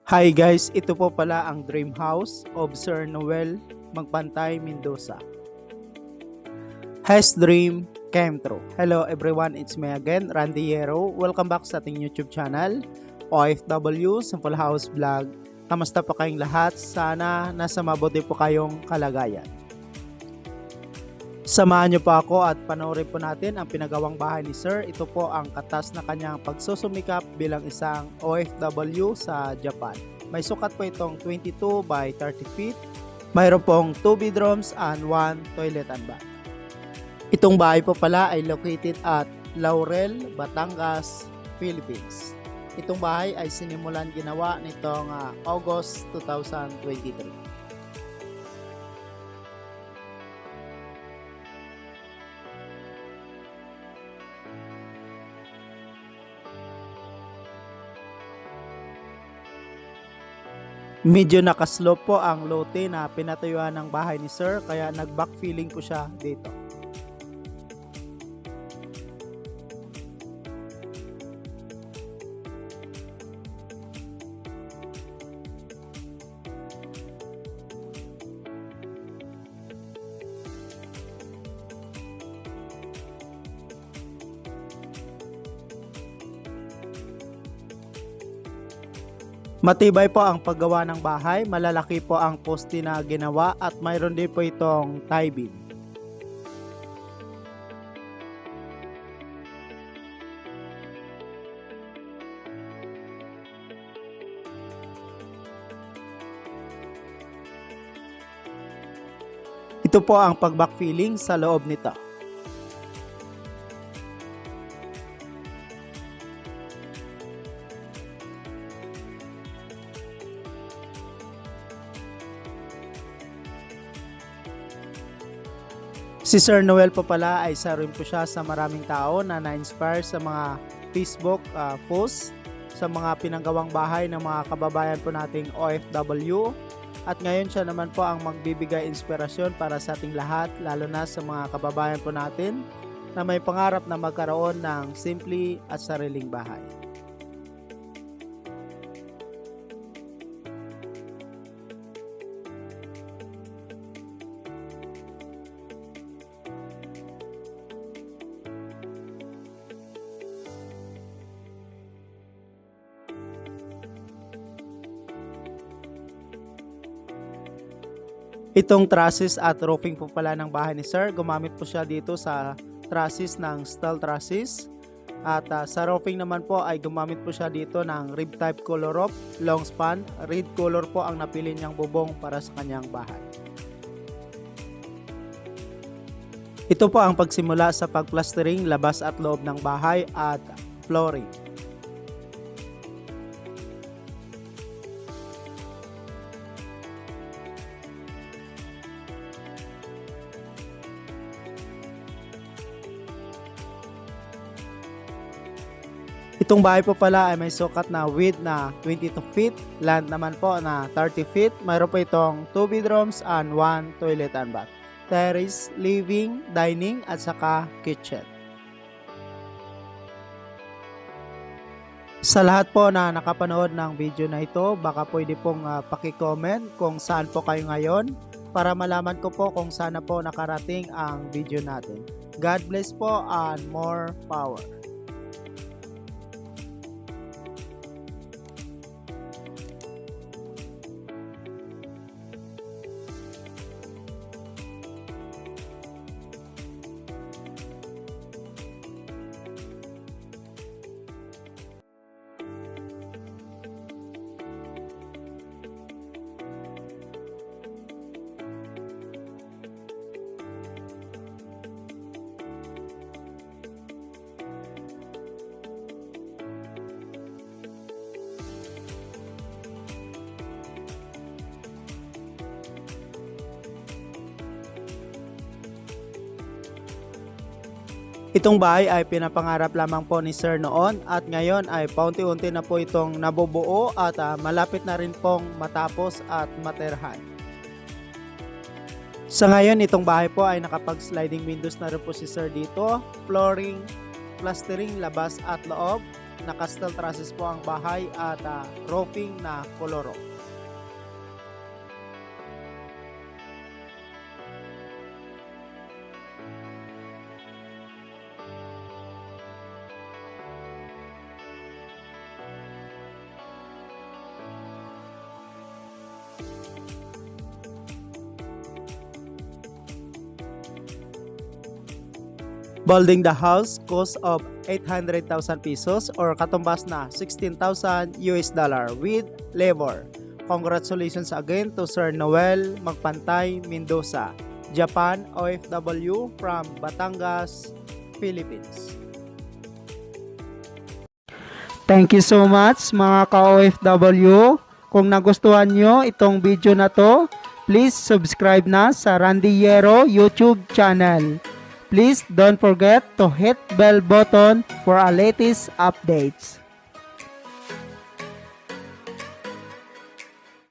Hi guys, ito po pala ang dream house of Sir Noel Magpantay Mendoza. His dream came true. Hello everyone, it's me again, Randy Yero. Welcome back sa ating YouTube channel, OFW Simple House Vlog. Kamusta po kayong lahat? Sana nasa mabuti po kayong kalagayan. Samahan niyo po ako at panoorin po natin ang pinagawang bahay ni Sir. Ito po ang katas na kanyang pagsusumikap bilang isang OFW sa Japan. May sukat po itong 22 by 30 feet. Mayroon pong 2 bedrooms and 1 toilet and bath. Itong bahay po pala ay located at Laurel, Batangas, Philippines. Itong bahay ay sinimulan ginawa nitong August 2023. Medyo nakaslope po ang lote na pinatayuan ng bahay ni Sir, kaya nag-backfilling po siya dito. Matibay po ang paggawa ng bahay, malalaki po ang poste na ginawa at mayroon din po itong tie beam. Ito po ang pag-backfilling sa loob nito. Si Sir Noel po pala ay isa rin po siya sa maraming tao na na-inspire sa mga Facebook posts sa mga pinanggawang bahay ng mga kababayan po nating OFW. At ngayon siya naman po ang magbibigay inspirasyon para sa ating lahat, lalo na sa mga kababayan po natin na may pangarap na magkaroon ng simple at sariling bahay. Itong trusses at roofing po pala ng bahay ni Sir, gumamit po siya dito sa trusses ng steel trusses. At sa roofing naman po ay gumamit po siya dito ng rib type color roof, long span. Red color po ang napili niyang bubong para sa kanyang bahay. Ito po ang pagsimula sa pagplastering labas at loob ng bahay at flooring. Itong bahay po pala ay may sukat na width na 22 feet, land naman po na 30 feet. Mayroon po itong 2 bedrooms and 1 toilet and bath. Terrace, living, dining at saka kitchen. Sa lahat po na nakapanood ng video na ito, baka pwede pong paki-comment kung saan po kayo ngayon para malaman ko po kung saan na po nakarating ang video natin. God bless po and more power. Itong bahay ay pinapangarap lamang po ni Sir noon at ngayon ay paunti-unti na po itong nabubuo at malapit na rin pong matapos at materhan. Sa ngayon itong bahay po ay nakapag-sliding windows na rin po si Sir dito, flooring, plastering labas at loob, Naka-steel trusses po ang bahay at roofing na koloro. Building the house cost of 800,000 pesos or katumbas na 16,000 US dollar with labor. Congratulations again to Sir Noel Magpantay Mendoza, Japan OFW from Batangas, Philippines. Thank you so much mga ka-OFW. Kung nagustuhan nyo itong video na to, please subscribe na sa Randy Yero YouTube channel. Please don't forget to hit bell button for our latest updates.